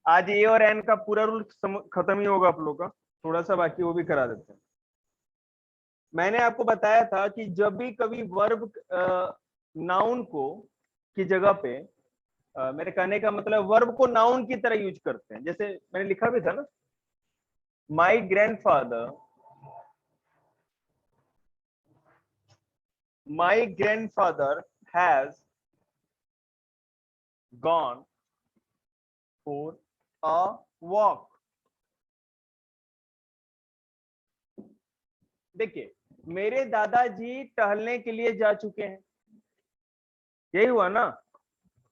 आज ए और एन का पूरा रूल खत्म ही होगा आप लोग का, थोड़ा सा बाकी वो भी करा देते हैं। मैंने आपको बताया था कि जब भी कभी वर्ब नाउन को की जगह पे मेरे कहने का मतलब वर्ब को नाउन की तरह यूज करते हैं, जैसे मैंने लिखा भी था ना, माई grandfather has gone for a walk. देखिए, मेरे दादाजी टहलने के लिए जा चुके हैं, यही हुआ ना,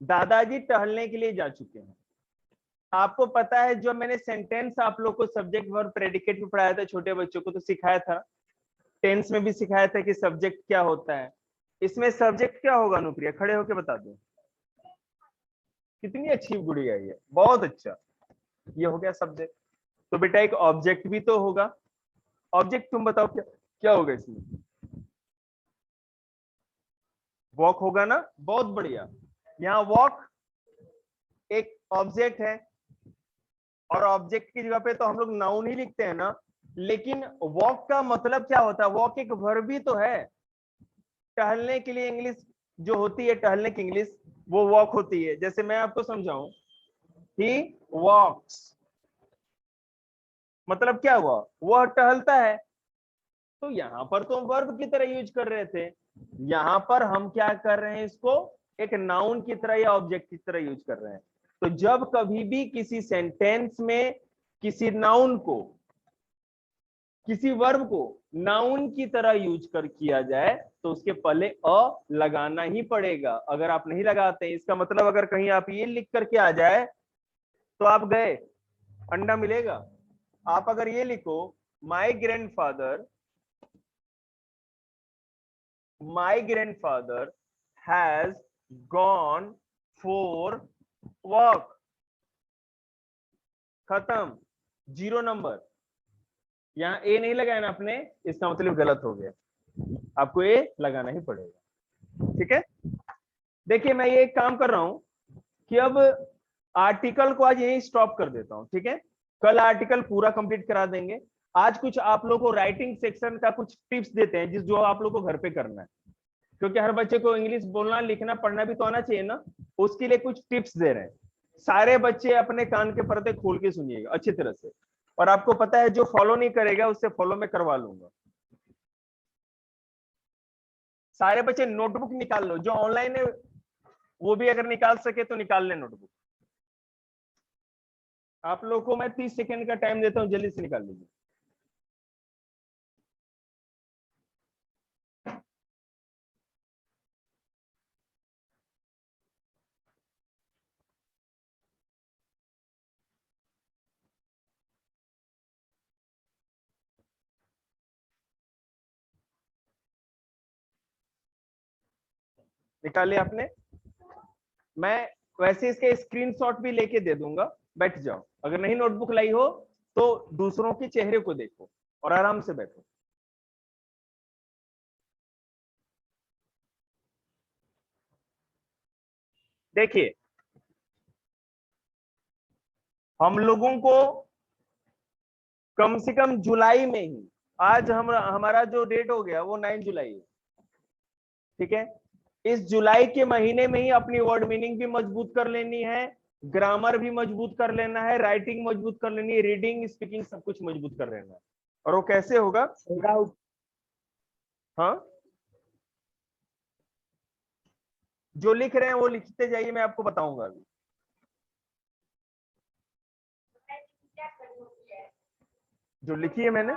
दादाजी टहलने के लिए जा चुके हैं। आपको पता है जो मैंने सेंटेंस आप लोग को सब्जेक्ट वर्ब प्रेडिकेट में पढ़ाया था छोटे बच्चों को, तो सिखाया था, टेंस में भी सिखाया था कि सब्जेक्ट क्या होता है। इसमें सब्जेक्ट क्या होगा अनुप्रिया, खड़े होके बता दो। कितनी अच्छी गुड़िया है, बहुत अच्छा। ये हो गया सब्जेक्ट। तो बेटा एक ऑब्जेक्ट भी तो होगा। ऑब्जेक्ट तुम बताओ क्या क्या होगा इसमें? वॉक होगा ना, बहुत बढ़िया। यहाँ वॉक एक ऑब्जेक्ट है, और ऑब्जेक्ट की जगह पे तो हम लोग नाउन ही लिखते हैं ना, लेकिन वॉक का मतलब क्या होता है? वॉक एक वर्ब ही तो है। टहलने के लिए इंग्लिश जो होती है, टहलने की इंग्लिश वो वॉक होती है। जैसे मैं आपको समझाऊं, ही वॉक्स, मतलब क्या हुआ? वह टहलता है। तो यहां पर तो वर्ब की तरह यूज कर रहे थे, यहां पर हम क्या कर रहे हैं? इसको एक नाउन की तरह या ऑब्जेक्ट की तरह यूज कर रहे हैं। तो जब कभी भी किसी सेंटेंस में किसी नाउन को, किसी वर्ब को नाउन की तरह यूज कर किया जाए, तो उसके पहले अ लगाना ही पड़ेगा। अगर आप नहीं लगाते, इसका मतलब अगर कहीं आप ये लिख करके आ जाए तो आप गए, अंडा मिलेगा। आप अगर ये लिखो, माई grandfather has gone for walk, खत्म, 0 नंबर। यहाँ ए नहीं लगाया ना आपने, इसका मतलब गलत हो गया, आपको ए लगाना ही पड़ेगा। ठीक है, देखिए मैं ये एक काम कर रहा हूं कि अब आर्टिकल को आज यही स्टॉप कर देता हूं, ठीक है? कल आर्टिकल पूरा कंप्लीट करा देंगे। आज कुछ आप लोग को राइटिंग सेक्शन का कुछ टिप्स देते हैं, जिस जो आप लोग को घर पे करना है, क्योंकि हर बच्चे को इंग्लिश बोलना लिखना पढ़ना भी तो आना चाहिए ना। उसके लिए कुछ टिप्स दे रहे हैं। सारे बच्चे अपने कान के पर्दे खोल के सुनिएगा अच्छी तरह से, और आपको पता है जो फॉलो नहीं करेगा उससे फॉलो मैं करवा लूंगा। सारे बच्चे नोटबुक निकाल लो, जो ऑनलाइन है वो भी अगर निकाल सके तो निकाल ले नोटबुक। आप लोग को मैं 30 सेकंड का टाइम देता हूं, जल्दी से निकाल लीजिए। निकाल लिया आपने? मैं वैसे इसके स्क्रीनशॉट भी लेके दे दूंगा, बैठ जाओ। अगर नहीं नोटबुक लाई हो तो दूसरों के चेहरे को देखो और आराम से बैठो। देखिए, हम लोगों को कम से कम जुलाई में ही, आज हम हमारा जो डेट हो गया वो 9 जुलाई है, ठीक है? इस जुलाई के महीने में ही अपनी वर्ड मीनिंग भी मजबूत कर लेनी है, ग्रामर भी मजबूत कर लेना है, राइटिंग मजबूत कर लेनी है, रीडिंग स्पीकिंग सब कुछ मजबूत कर लेना है। और वो कैसे होगा? हाँ, जो लिख रहे हैं वो लिखते जाइए, मैं आपको बताऊंगा अभी। जो लिखी है मैंने,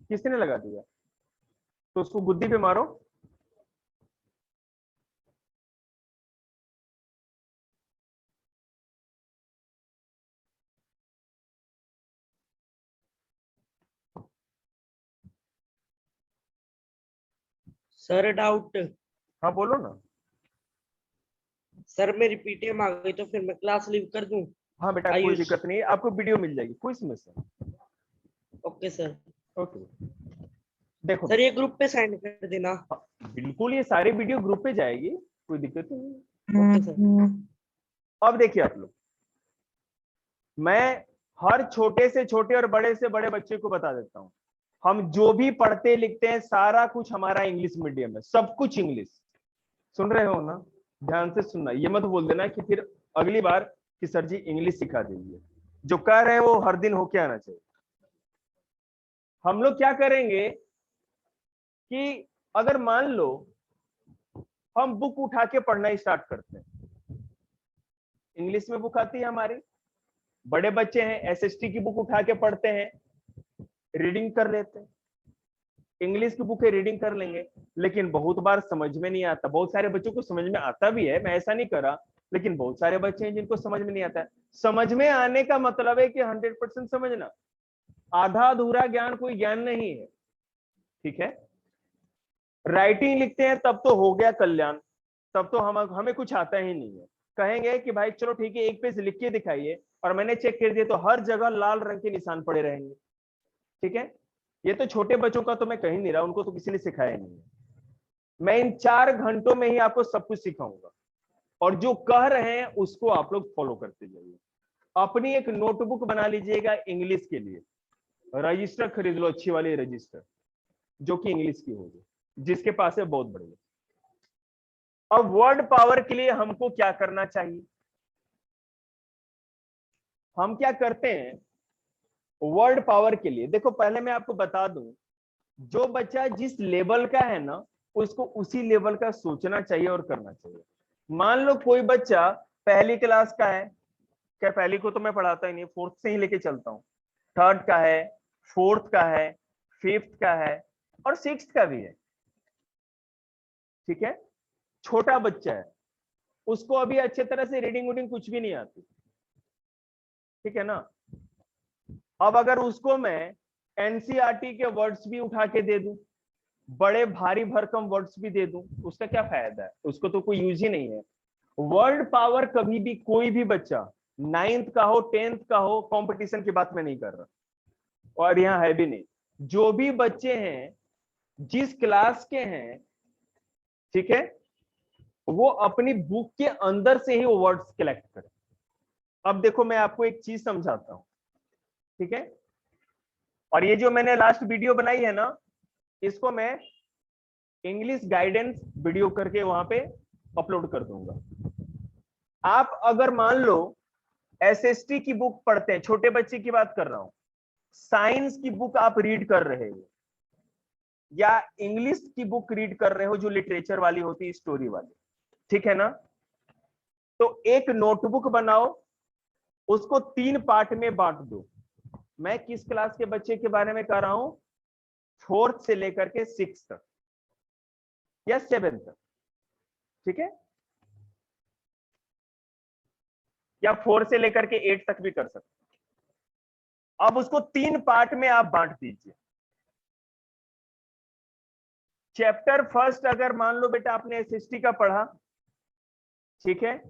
किसने लगा दिया? तो उसको बुद्धि पे मारो। Sir doubt. हाँ बोलो ना। सर मेरी पीटीएम आ गई तो फिर मैं क्लास लीव कर दूं? हाँ बेटा कोई आयुष। दिक्कत नहीं, आपको वीडियो मिल जाएगी, कोई समस्या। Okay sir. ओके, देखो सर ये बेटा। ग्रुप पे सेंड कर देना। हाँ, बिल्कुल, ये सारी वीडियो ग्रुप पे जाएगी, कोई दिक्कत नहीं। Okay sir. अब देखिए आप लोग, मैं हर छोटे से छोटे और बड़े से बड़े बच्चे को बता देता हूं, हम जो भी पढ़ते लिखते हैं सारा कुछ हमारा इंग्लिश मीडियम है, सब कुछ इंग्लिश। सुन रहे हो ना, ध्यान से सुनना, ये मत बोल देना कि फिर अगली बार कि सर जी इंग्लिश सिखा दीजिए। जो कह रहे हैं वो हर दिन होके आना चाहिए। हम लोग क्या करेंगे कि अगर मान लो हम बुक उठा के पढ़ना स्टार्ट करते हैं, इंग्लिश में बुक आती है हमारी, बड़े बच्चे हैं एसएसटी की बुक उठा के पढ़ते हैं, रीडिंग कर लेते हैं, इंग्लिश की बुक है रीडिंग कर लेंगे, लेकिन बहुत बार समझ में नहीं आता। बहुत सारे बच्चों को समझ में आता भी है, मैं ऐसा नहीं कर रहा, लेकिन बहुत सारे बच्चे हैं जिनको समझ में नहीं आता है। समझ में आने का मतलब है कि 100% समझना, आधा अधूरा ज्ञान कोई ज्ञान नहीं है, ठीक है। राइटिंग लिखते हैं तब तो हो गया कल्याण, तब तो हमें कुछ आता ही नहीं है। कहेंगे कि भाई चलो ठीक है एक पेज लिख के दिखाइए, और मैंने चेक कर दिया तो हर जगह लाल रंग के निशान पड़े रहेंगे, ठीक है। ये तो छोटे बच्चों का तो मैं कहीं नहीं रहा, उनको तो किसी ने सिखाया नहीं है। मैं इन 4 घंटों में ही आपको सब कुछ सिखाऊंगा, और जो कह रहे हैं उसको आप लोग फॉलो करते जाइए। अपनी एक नोटबुक बना लीजिएगा इंग्लिश के लिए, रजिस्टर खरीद लो अच्छी वाली रजिस्टर जो कि इंग्लिश की होगी, जिसके पास है बहुत बढ़िया। अब वर्ड पावर के लिए हमको क्या करना चाहिए, हम क्या करते हैं वर्ड पावर के लिए। देखो पहले मैं आपको बता दूं, जो बच्चा जिस लेवल का है ना उसको उसी लेवल का सोचना चाहिए और करना चाहिए। मान लो कोई बच्चा पहली क्लास का है, क्या पहली को तो मैं पढ़ाता ही नहीं, फोर्थ से ही लेके चलता हूँ, थर्ड का है, फोर्थ का है, फिफ्थ का है और सिक्स्थ का भी है, ठीक है। छोटा बच्चा है, उसको अभी अच्छे तरह से रीडिंग वूडिंग कुछ भी नहीं आती, ठीक है ना। अब अगर उसको मैं एनसीईआरटी के वर्ड्स भी उठा के दे दूं, बड़े भारी भरकम वर्ड्स भी दे दूं, उसका क्या फायदा है, उसको तो कोई यूज ही नहीं है। वर्ड पावर कभी भी कोई भी बच्चा 9th का हो 10th का हो, कंपटीशन की बात मैं नहीं कर रहा और यहाँ है भी नहीं, जो भी बच्चे हैं जिस क्लास के हैं, ठीक है, वो अपनी बुक के अंदर से ही वो वर्ड्स कलेक्ट करें। अब देखो मैं आपको एक चीज समझाता हूं, ठीक है। और ये जो मैंने लास्ट वीडियो बनाई है ना, इसको मैं इंग्लिश गाइडेंस वीडियो करके वहां पे अपलोड कर दूंगा। आप अगर मान लो एसएसटी की बुक पढ़ते हैं, छोटे बच्चे की बात कर रहा हूं, साइंस की बुक आप रीड कर रहे हो या इंग्लिश की बुक रीड कर रहे हो जो लिटरेचर वाली होती है, स्टोरी वाली, ठीक है ना, तो एक नोटबुक बनाओ, उसको 3 पार्ट में बांट दो। मैं किस क्लास के बच्चे के बारे में कह रहा हूं, 4th से लेकर के 6th तक या 7th तक, ठीक है, या 4 से लेकर के 8 तक भी कर सकते। अब उसको 3 पार्ट में आप बांट दीजिए। चैप्टर फर्स्ट अगर मान लो बेटा आपने एसएसटी का पढ़ा, ठीक है,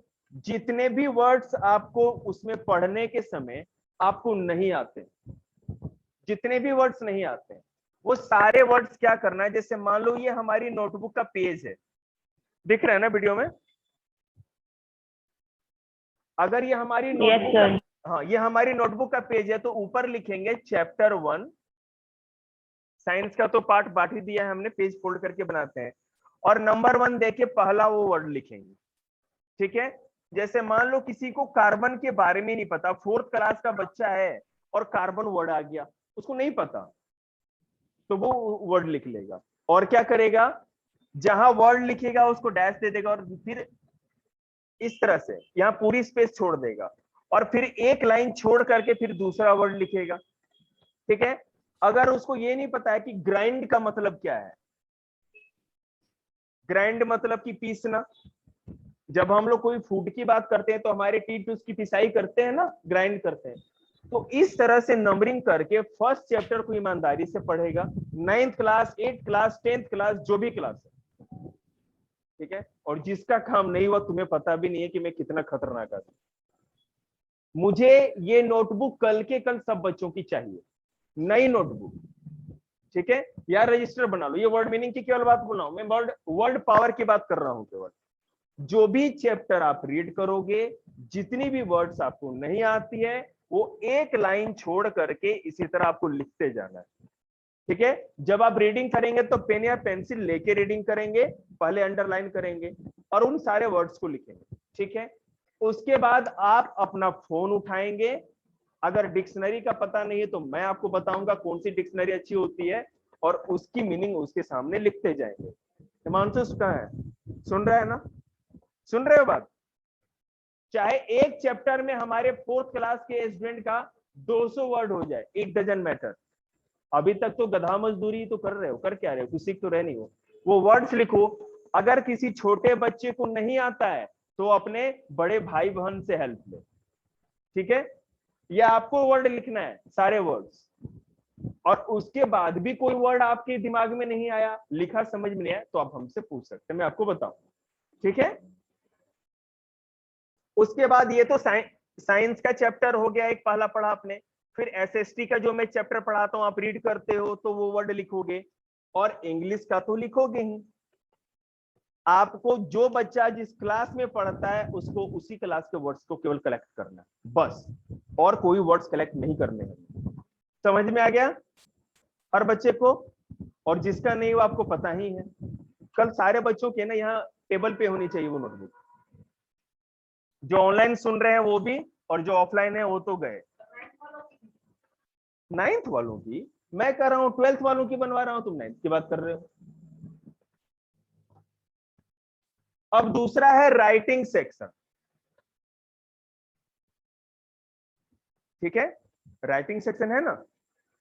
जितने भी वर्ड्स आपको उसमें पढ़ने के समय आपको नहीं आते, जितने भी वर्ड्स नहीं आते, वो सारे वर्ड्स क्या करना है, जैसे मान लो ये हमारी नोटबुक का पेज है, दिख रहा है ना वीडियो में, अगर ये हमारी नोटबुक का, हाँ ये हमारी नोटबुक का पेज है, तो ऊपर लिखेंगे चैप्टर 1, साइंस का तो पार्ट बांट ही दिया है हमने, पेज फोल्ड करके बनाते हैं, और नंबर 1 देके पहला वो वर्ड लिखेंगे, ठीक है। जैसे मान लो किसी को कार्बन के बारे में नहीं पता, 4th क्लास का बच्चा है और कार्बन वर्ड आ गया, उसको नहीं पता, तो वो वर्ड लिख लेगा और क्या करेगा, जहां वर्ड लिखेगा उसको डैश दे देगा और फिर इस तरह से यहाँ पूरी स्पेस छोड़ देगा, और फिर एक लाइन छोड़ करके फिर दूसरा वर्ड लिखेगा, ठीक है। अगर उसको ये नहीं पता है कि ग्राइंड का मतलब क्या है, ग्राइंड मतलब कि पीसना, जब हम लोग कोई फूड की बात करते हैं तो हमारे टीथ उसकी पिसाई करते हैं ना, ग्राइंड करते हैं, तो इस तरह से नंबरिंग करके फर्स्ट चैप्टर को ईमानदारी से पढ़ेगा, 9th class 8th class 10th class जो भी क्लास है, ठीक है। और जिसका काम नहीं हुआ तुम्हें पता भी नहीं है कि मैं कितना खतरनाक आदमी, मुझे ये नोटबुक कल के कल सब बच्चों की चाहिए, नई नोटबुक, ठीक है, या रजिस्टर बना लो। ये वर्ड मीनिंग की केवल बात बोल रहा हूं मैं, वर्ड पावर की बात कर रहा हूं केवल, जो भी चैप्टर आप रीड करोगे, जितनी भी वर्ड्स आपको नहीं आती है, वो एक लाइन छोड़ करके इसी तरह आपको लिखते जाना है। ठीक है, जब आप रीडिंग करेंगे तो पेन या पेंसिल लेके रीडिंग करेंगे, पहले अंडरलाइन करेंगे और उन सारे वर्ड्स को लिखेंगे। ठीक है, उसके बाद आप अपना फोन उठाएंगे। अगर डिक्शनरी का पता नहीं है तो मैं आपको बताऊंगा कौन सी डिक्शनरी अच्छी होती है और उसकी मीनिंग उसके सामने लिखते जाएंगे। हिमांशु कहाँ है? सुन रहे हैं ना? सुन रहे हो बात? चाहे एक चैप्टर में हमारे 4th क्लास के स्टूडेंट का 200 वर्ड हो जाए, इट डजंट मैटर। अभी तक तो गधा मजदूरी तो कर रहे हो, कर क्या रहे हो, कुछ सीख तो रहे नहीं हो। वो वर्ड्स लिखो। अगर किसी छोटे बच्चे को नहीं आता है तो अपने बड़े भाई बहन से हेल्प ले। ठीक है, या आपको वर्ड लिखना है सारे वर्ड्स, और उसके बाद भी कोई वर्ड आपके दिमाग में नहीं आया, लिखा समझ में नहीं आया, तो आप हमसे पूछ सकते हैं, मैं आपको बताऊं। ठीक है, उसके बाद ये तो साइंस का चैप्टर हो गया, एक पहला पढ़ा आपने। फिर एसएसटी का जो मैं चैप्टर पढ़ाता हूं, आप रीड करते हो तो वो वर्ड लिखोगे, और इंग्लिश का तो लिखोगे ही। आपको जो बच्चा जिस क्लास में पढ़ता है उसको उसी क्लास के वर्ड्स को केवल कलेक्ट करना है बस, और कोई वर्ड्स कलेक्ट नहीं करने हैं। समझ में आ गया हर बच्चे को? और जिसका नहीं वो आपको पता ही है। कल सारे बच्चों के ना यहाँ टेबल पे होनी चाहिए वो नोटबुक, जो ऑनलाइन सुन रहे हैं वो भी, और जो ऑफलाइन है वो तो गए। 9th वालों की मैं कर रहा हूँ, 12th वालों की बनवा रहा हूं, तुम 9th की बात कर रहे हो। अब दूसरा है राइटिंग सेक्शन। ठीक है, राइटिंग सेक्शन है ना।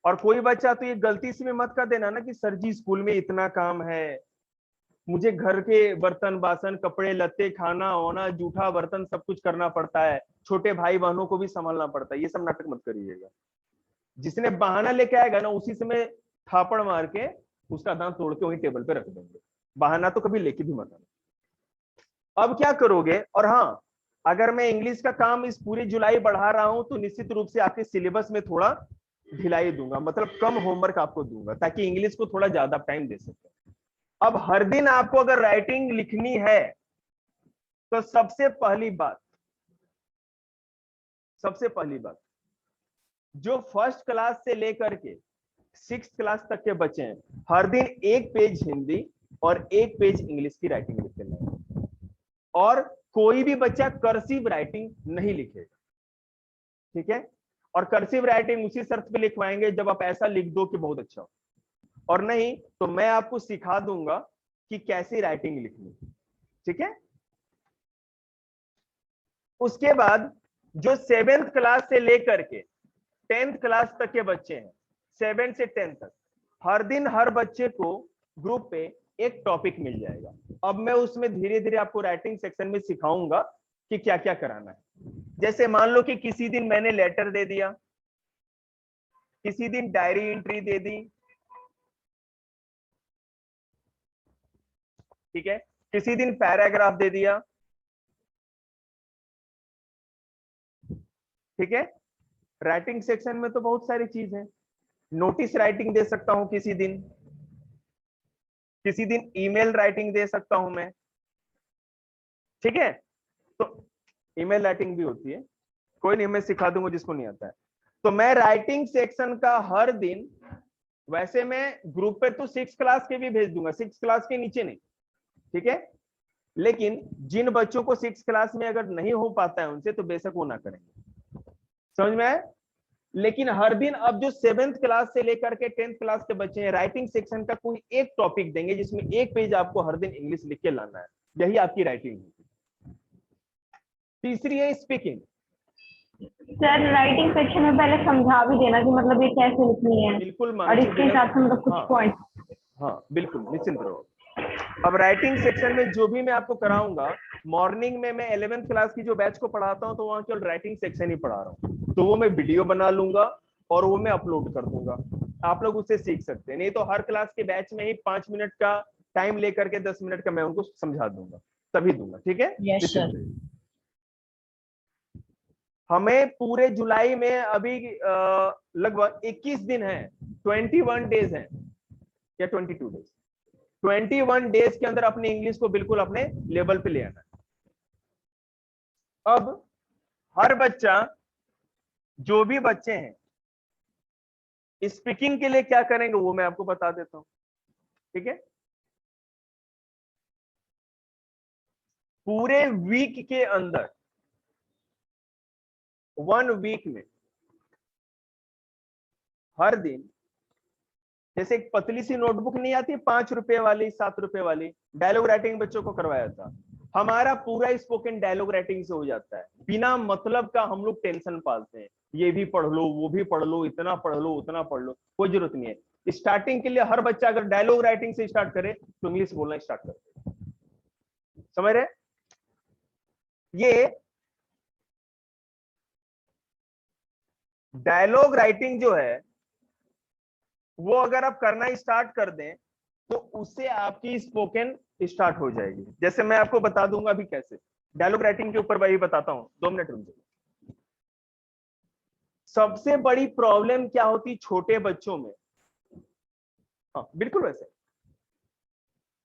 और कोई बच्चा तो ये गलती से भी मत कर देना ना कि सर जी स्कूल में इतना काम है, मुझे घर के बर्तन बासन कपड़े लत्ते खाना होना जूठा बर्तन सब कुछ करना पड़ता है, छोटे भाई बहनों को भी संभालना पड़ता है। ये सब नाटक मत करिएगा। जिसने बहाना लेके आएगा ना उसी समय थापड़ मार के उसका दांत तोड़ के वहीं टेबल पे रख देंगे। बहाना तो कभी लेके भी मत आना। अब क्या करोगे? और हाँ, अगर मैं इंग्लिश का काम इस पूरी जुलाई बढ़ा रहा हूं तो निश्चित रूप से आपके सिलेबस में थोड़ा ढिलाई दूंगा, मतलब कम होमवर्क आपको दूंगा ताकि इंग्लिश को थोड़ा ज्यादा टाइम दे सके। अब हर दिन आपको अगर राइटिंग लिखनी है तो सबसे पहली बात जो फर्स्ट क्लास से लेकर के 6th क्लास तक के बच्चे हैं, हर दिन एक पेज हिंदी और एक पेज इंग्लिश की राइटिंग लिखते हैं। और कोई भी बच्चा कर्सिव राइटिंग नहीं लिखेगा। ठीक है, और कर्सिव राइटिंग उसी शर्त पे लिखवाएंगे जब आप ऐसा लिख दो कि बहुत अच्छा हो, और नहीं तो मैं आपको सिखा दूंगा कि कैसी राइटिंग लिखनी। ठीक है, उसके बाद जो 7th क्लास से लेकर के 10th क्लास तक के बच्चे हैं, 7 से 10 तक, हर दिन हर बच्चे को ग्रुप पे एक टॉपिक मिल जाएगा। अब मैं उसमें धीरे धीरे आपको राइटिंग सेक्शन में सिखाऊंगा कि क्या क्या कराना है। जैसे मान लो कि किसी दिन मैंने लेटर दे दिया, किसी दिन डायरी एंट्री दे दी, ठीक है, किसी दिन पैराग्राफ दे दिया। ठीक है, राइटिंग सेक्शन में तो बहुत सारी चीज है। नोटिस राइटिंग दे सकता हूं किसी दिन ईमेल राइटिंग दे सकता हूं मैं। ठीक है, तो ईमेल राइटिंग भी होती है, कोई नहीं मैं सिखा दूंगा जिसको नहीं आता है। तो मैं राइटिंग सेक्शन का हर दिन, वैसे मैं ग्रुप पे तो 6th क्लास के भी भेज दूंगा, 6th क्लास के नीचे नहीं। ठीक है, लेकिन जिन बच्चों को 6th क्लास में अगर नहीं हो पाता है उनसे तो बेशक वो ना करेंगे। समझ में आया? लेकिन हर दिन अब जो 7th क्लास से लेकर के 10th क्लास के बच्चे हैं, राइटिंग सेक्शन का कोई एक टॉपिक देंगे जिसमें एक पेज आपको हर दिन इंग्लिश लिख के लाना है, यही आपकी राइटिंग है। तीसरी है स्पीकिंग। सर राइटिंग सेक्शन में पहले समझा भी देना कि मतलब ये कैसे लिखनी है, बिल्कुल और इसके हिसाब से मतलब कुछ पॉइंट। हाँ बिल्कुल निश्चिंत रहो। अब राइटिंग सेक्शन में जो भी मैं आपको कराऊंगा, मॉर्निंग में मैं 11th क्लास की जो बैच को पढ़ाता हूं तो वहां केवल राइटिंग सेक्शन ही पढ़ा रहा हूं, तो वो मैं वीडियो बना लूंगा और वो मैं अपलोड कर दूंगा, आप लोग उससे सीख सकते हैं। नहीं तो हर क्लास के बैच में ही 5 मिनट का टाइम लेकर के 10 मिनट का मैं उनको समझा दूंगा, तभी दूंगा। ठीक है, यस सर। हमें पूरे जुलाई में अभी लगभग 21 दिन है, 21 डेज है या 22 डेज, 21 डेज के अंदर अपने इंग्लिश को बिल्कुल अपने लेवल पे ले आना है। अब हर बच्चा, जो भी बच्चे हैं स्पीकिंग के लिए क्या करेंगे वो मैं आपको बता देता हूं, ठीक है। पूरे वीक के अंदर, 1 वीक में, हर दिन, जैसे एक पतली सी नोटबुक नहीं आती 5 रुपए वाली, 7 रुपए वाली, डायलॉग राइटिंग बच्चों को करवाया था। हमारा पूरा स्पोकन डायलॉग राइटिंग से हो जाता है। बिना मतलब का हम लोग टेंशन पालते हैं, ये भी पढ़ लो, वो भी पढ़ लो, इतना पढ़ लो, उतना पढ़ लो, कोई जरूरत नहीं है। स्टार्टिंग के लिए हर बच्चा अगर डायलॉग राइटिंग से स्टार्ट करे तो इंग्लिश बोलना स्टार्ट कर दे। समझ रहे? ये डायलॉग राइटिंग जो है वो अगर आप करना स्टार्ट कर दें तो उससे आपकी स्पोकन स्टार्ट हो जाएगी। जैसे मैं आपको बता दूंगा अभी कैसे डायलॉग राइटिंग के ऊपर भाई बताता हूं, 2 मिनट रुक जाइए। सबसे बड़ी प्रॉब्लम क्या होती छोटे बच्चों में? हाँ बिल्कुल वैसे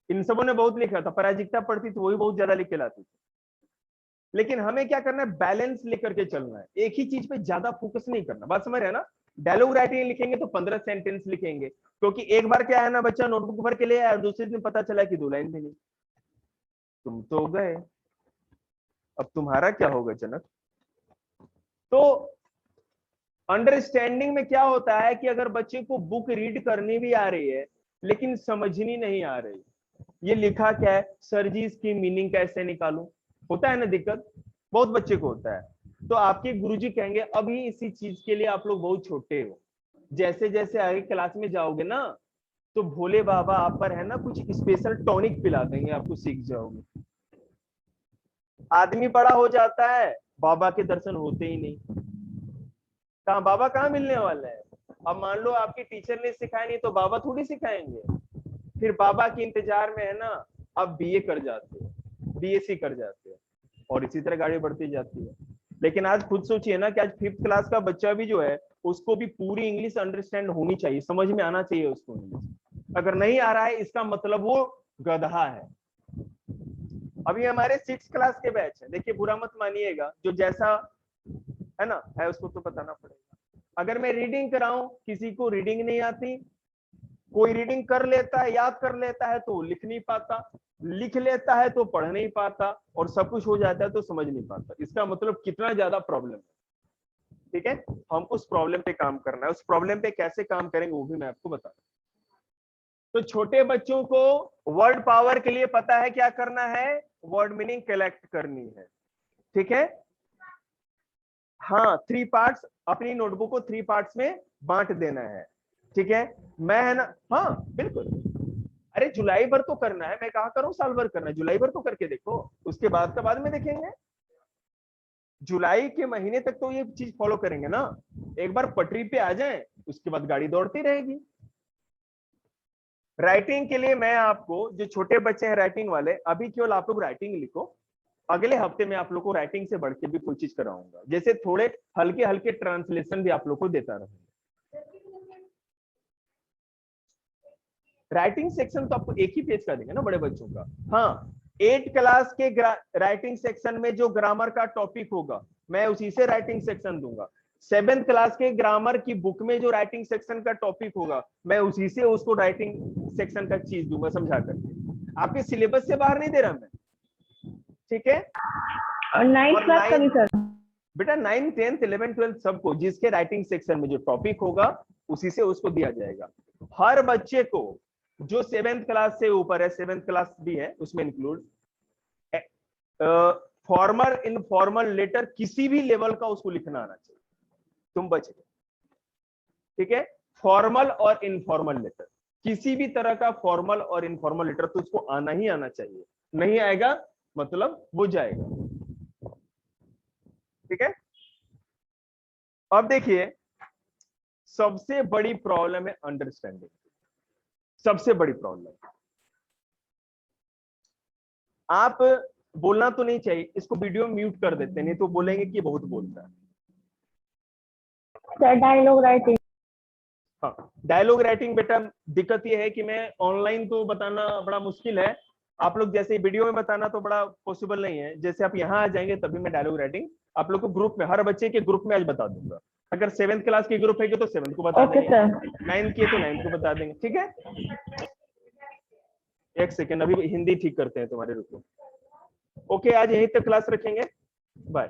इन सबों ने बहुत लिखा था, पराजिकता पढ़ती तो वही बहुत ज्यादा लिख के लाती थी। लेकिन हमें क्या करना है, बैलेंस लेकर के चलना है, एक ही चीज पे ज्यादा फोकस नहीं करना। बात समझ रहे हैं ना? डायलॉग राइटिंग लिखेंगे तो 15 सेंटेंस लिखेंगे, क्योंकि एक बार क्या है ना, बच्चा नोटबुक भर के ले आया, दूसरे दिन पता चला कि 2 लाइन भी नहीं। तुम तो गए, अब तुम्हारा क्या होगा जनक? तो अंडरस्टैंडिंग में क्या होता है कि अगर बच्चे को बुक रीड करनी भी आ रही है लेकिन समझनी नहीं आ रही, ये लिखा क्या है सर जी, इसकी मीनिंग कैसे निकालूं, होता है ना दिक्कत, बहुत बच्चे को होता है। तो आपके गुरुजी कहेंगे अभी इसी चीज के लिए आप लोग बहुत छोटे हो, जैसे जैसे आगे क्लास में जाओगे ना तो भोले बाबा आप पर है ना कुछ स्पेशल टॉनिक पिला देंगे, आपको सीख जाओगे। आदमी बड़ा हो जाता है, बाबा के दर्शन होते ही नहीं। कहा बाबा कहाँ मिलने वाला है? अब मान लो आपके टीचर ने सिखाया नहीं तो बाबा थोड़ी सिखाएंगे। फिर बाबा के इंतजार में है ना आप बीए कर जाते हो, बीएससी कर जाते हो, और इसी तरह गाड़ी बढ़ती जाती है। लेकिन आज खुद सोचिए ना कि आज 5th क्लास का बच्चा भी जो है उसको भी पूरी इंग्लिश अंडरस्टैंड होनी चाहिए, समझ में आना चाहिए उसको इंग्लिश। अगर नहीं आ रहा है इसका मतलब वो गधा है। अभी हमारे 6th क्लास के बैच है, देखिए बुरा मत मानिएगा, जो जैसा है ना है उसको तो बताना पड़ेगा। अगर मैं रीडिंग कराऊं, किसी को रीडिंग नहीं आती, कोई रीडिंग कर लेता है, याद कर लेता है तो लिख नहीं पाता, लिख लेता है तो पढ़ नहीं पाता, और सब कुछ हो जाता है तो समझ नहीं पाता। इसका मतलब कितना ज्यादा प्रॉब्लम है। ठीक है, हमको उस प्रॉब्लम पे काम करना है। उस प्रॉब्लम पे कैसे काम करेंगे वो भी मैं आपको बता दूं। तो छोटे बच्चों को वर्ड पावर के लिए पता है क्या करना है, वर्ड मीनिंग कलेक्ट करनी है। ठीक है, हाँ 3 पार्ट्स, अपनी नोटबुक को 3 पार्ट्स में बांट देना है। ठीक है, मैं है ना, हाँ बिल्कुल, अरे जुलाई भर तो करना है, मैं कहा करूं साल भर करना है, जुलाई भर तो करके देखो, उसके बाद का बाद में देखेंगे। जुलाई के महीने तक तो ये चीज फॉलो करेंगे ना, एक बार पटरी पे आ जाए उसके बाद गाड़ी दौड़ती रहेगी। राइटिंग के लिए मैं आपको, जो छोटे बच्चे हैं राइटिंग वाले, अभी केवल आप लोग राइटिंग लिखो, अगले हफ्ते में आप लोग को राइटिंग से बढ़ के भी कोई चीज कराऊंगा, जैसे थोड़े हल्के हल्के ट्रांसलेशन भी आप लोग को देता रहूंगा। राइटिंग सेक्शन तो आपको एक ही पेज का देंगे ना बड़े बच्चों का। हाँ 8 क्लास के राइटिंग सेक्शन में जो ग्रामर का टॉपिक होगा मैं उसी से राइटिंग सेक्शन दूंगा। 7th क्लास के ग्रामर की बुक में जो राइटिंग सेक्शन का टॉपिक होगा मैं उसी से उसको राइटिंग सेक्शन का चीज दूंगा समझा करके, आपके सिलेबस से बाहर नहीं दे रहा मैं। ठीक है, और 9th क्लास का भी सर? बेटा 9th 10th 11th 12th सबको, जिसके राइटिंग सेक्शन में जो टॉपिक होगा उसी से उसको दिया जाएगा। हर बच्चे को जो 7th क्लास से ऊपर है, 7th क्लास भी है उसमें इंक्लूड, फॉर्मल इनफॉर्मल लेटर किसी भी लेवल का उसको लिखना आना चाहिए, तुम बच गए। ठीक है, फॉर्मल और इनफॉर्मल लेटर, किसी भी तरह का फॉर्मल और इनफॉर्मल लेटर तो उसको आना ही आना चाहिए, नहीं आएगा मतलब वो जाएगा। ठीक है, अब देखिए सबसे बड़ी प्रॉब्लम है अंडरस्टैंडिंग, सबसे बड़ी प्रॉब्लम। आप बोलना तो नहीं चाहिए, इसको वीडियो म्यूट कर देते हैं, नहीं तो बोलेंगे कि बहुत बोलता है। Sir dialogue writing? हाँ डायलॉग राइटिंग बेटा दिक्कत यह है कि मैं ऑनलाइन तो बताना बड़ा मुश्किल है, आप लोग जैसे वीडियो में बताना तो बड़ा पॉसिबल नहीं है, जैसे आप यहाँ आ जाएंगे तभी मैं डायलॉग राइटिंग आप लोग को ग्रुप में, हर बच्चे के ग्रुप में आज बता दूंगा। अगर 7th क्लास की ग्रुप है तो 7th को बता ओके देंगे, सर। 9th की है तो 9th को बता देंगे। ठीक है, एक सेकेंड, अभी हिंदी ठीक करते हैं तुम्हारे, रुको। ओके, आज यहीं तक क्लास रखेंगे। बाय।